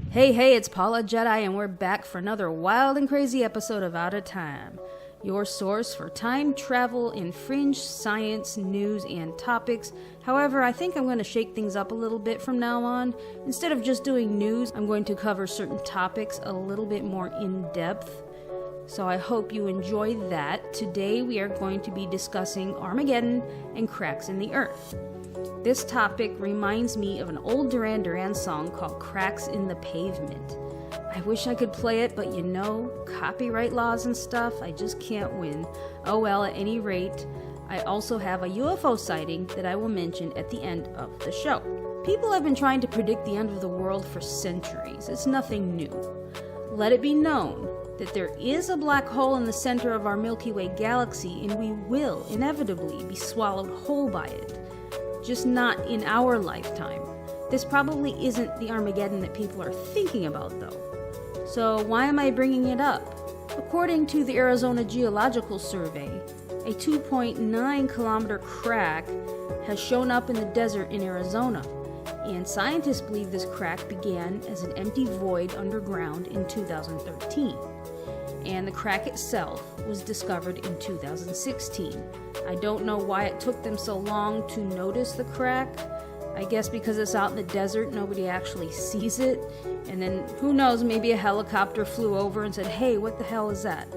Hey, it's Paula Jedi, and we're back for another wild and crazy episode of Outta Time, your source for time travel in fringe science, news, and topics. However, I think I'm going to shake things up a little bit from now on. Instead of just doing news, I'm going to cover certain topics a little bit more in depth. So I hope you enjoy that. Today we are going to be discussing Armageddon and cracks in the earth. This topic reminds me of an old Duran Duran song called Cracks in the Pavement. I wish I could play it, but copyright laws and stuff, I just can't win. Oh well, at any rate, I also have a UFO sighting that I will mention at the end of the show. People have been trying to predict the end of the world for centuries. It's nothing new. Let it be known that there is a black hole in the center of our Milky Way galaxy, and we will inevitably be swallowed whole by it. Just not in our lifetime. This probably isn't the Armageddon that people are thinking about, though. So why am I bringing it up? According to the Arizona Geological Survey, a 2.9 kilometer crack has shown up in the desert in Arizona, and scientists believe this crack began as an empty void underground in 2013. And the crack itself was discovered in 2016. I don't know why it took them so long to notice the crack. I guess because it's out in the desert, nobody actually sees it. And then, who knows, maybe a helicopter flew over and said, "Hey, what the hell is that?"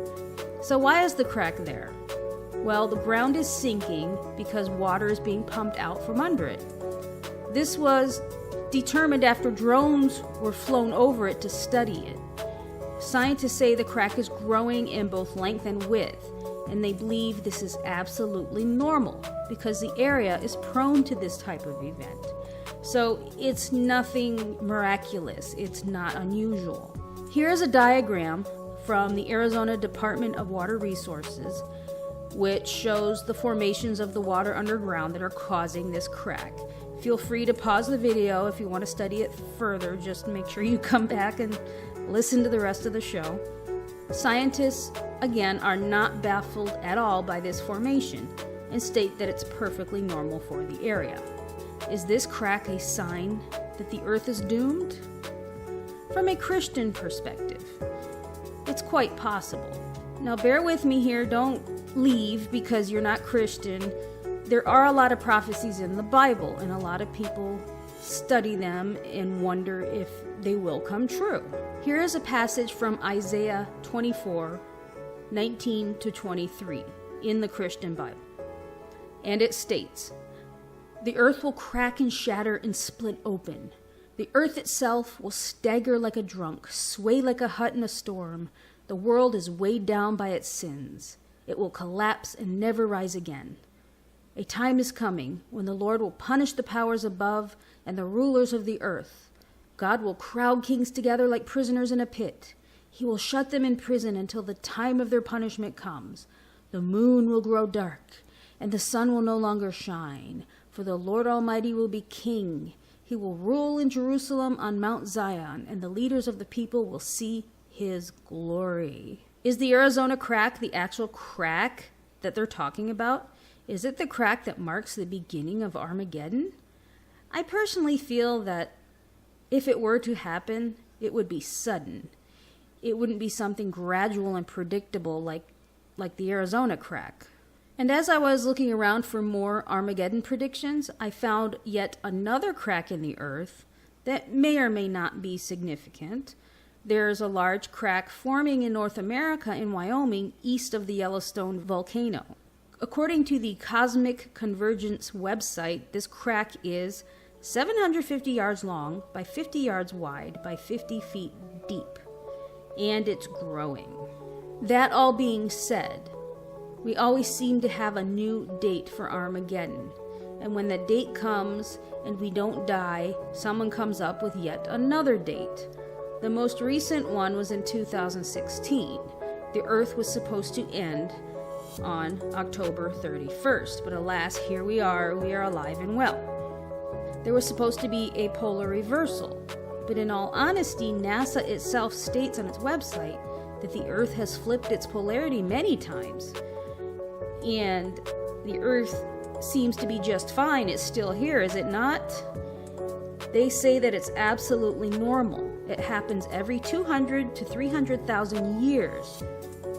So why is the crack there? Well, the ground is sinking because water is being pumped out from under it. This was determined after drones were flown over it to study it. Scientists say the crack is growing in both length and width, and they believe this is absolutely normal because the area is prone to this type of event. So it's nothing miraculous, it's not unusual. Here's a diagram from the Arizona Department of Water Resources, which shows the formations of the water underground that are causing this crack. Feel free to pause the video if you want to study it further. Just make sure you come back and listen to the rest of the show. Scientists, again, are not baffled at all by this formation and state that it's perfectly normal for the area. Is this crack a sign that the earth is doomed? From a Christian perspective, it's quite possible. Now bear with me here, don't leave because you're not Christian. There are a lot of prophecies in the Bible, and a lot of people study them and wonder if they will come true. Here is a passage from Isaiah 24:19-23 in the Christian Bible. And it states, "The earth will crack and shatter and split open. The earth itself will stagger like a drunk, sway like a hut in a storm. The world is weighed down by its sins. It will collapse and never rise again. A time is coming when the Lord will punish the powers above and the rulers of the earth. God will crowd kings together like prisoners in a pit. He will shut them in prison until the time of their punishment comes. The moon will grow dark, and the sun will no longer shine, for the Lord Almighty will be king. He will rule in Jerusalem on Mount Zion, and the leaders of the people will see his glory." Is the Arizona crack the actual crack that they're talking about? Is it the crack that marks the beginning of Armageddon? I personally feel that if it were to happen, it would be sudden. It wouldn't be something gradual and predictable like the Arizona crack. And as I was looking around for more Armageddon predictions, I found yet another crack in the earth that may or may not be significant. There's a large crack forming in North America in Wyoming, east of the Yellowstone volcano. According to the Cosmic Convergence website, this crack is 750 yards long by 50 yards wide by 50 feet deep, and it's growing. That all being said, we always seem to have a new date for Armageddon, and when that date comes and we don't die, someone comes up with yet another date. The most recent one was in 2016. The Earth was supposed to end on October 31st, but alas, here we are alive and well. There was supposed to be a polar reversal, but in all honesty, NASA itself states on its website that the Earth has flipped its polarity many times, and the Earth seems to be just fine. It's still here, is it not? They say that it's absolutely normal. It happens every 200 to 300,000 years.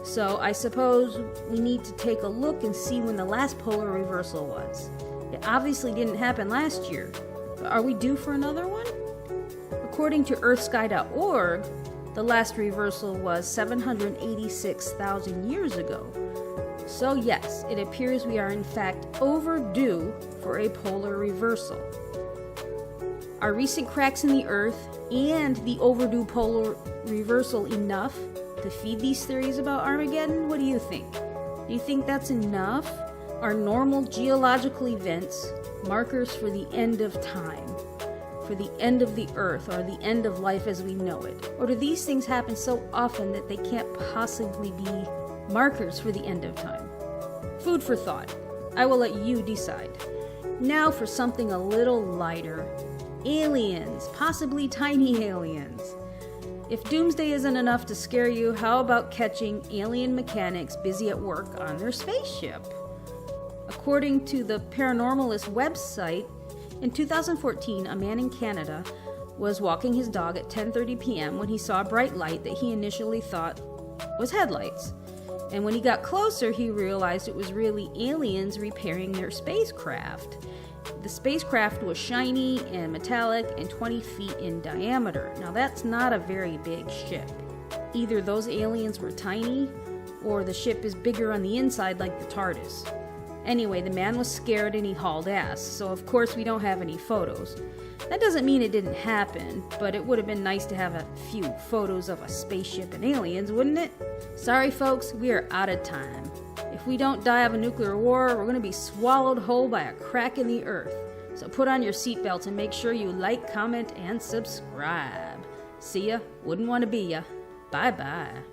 So I suppose we need to take a look and see when the last polar reversal was. It obviously didn't happen last year, but are we due for another one? According to earthsky.org, the last reversal was 786,000 years ago. So yes, it appears we are in fact overdue for a polar reversal. Are recent cracks in the Earth and the overdue polar reversal enough to feed these theories about Armageddon? What do you think? Do you think that's enough? Are normal geological events markers for the end of time? For the end of the Earth or the end of life as we know it? Or do these things happen so often that they can't possibly be markers for the end of time? Food for thought. I will let you decide. Now for something a little lighter. Aliens, possibly tiny aliens. If doomsday isn't enough to scare you, how about catching alien mechanics busy at work on their spaceship? According to the Paranormalist website, in 2014, a man in Canada was walking his dog at 10:30 p.m. when he saw a bright light that he initially thought was headlights. And when he got closer, he realized it was really aliens repairing their spacecraft. The spacecraft was shiny and metallic and 20 feet in diameter. Now that's not a very big ship. Either those aliens were tiny, or the ship is bigger on the inside like the TARDIS. Anyway, the man was scared and he hauled ass, so of course we don't have any photos. That doesn't mean it didn't happen, but it would have been nice to have a few photos of a spaceship and aliens, wouldn't it? Sorry folks, we are out of time. If we don't die of a nuclear war, we're going to be swallowed whole by a crack in the earth. So put on your seatbelt and make sure you like, comment, and subscribe. See ya. Wouldn't want to be ya. Bye-bye.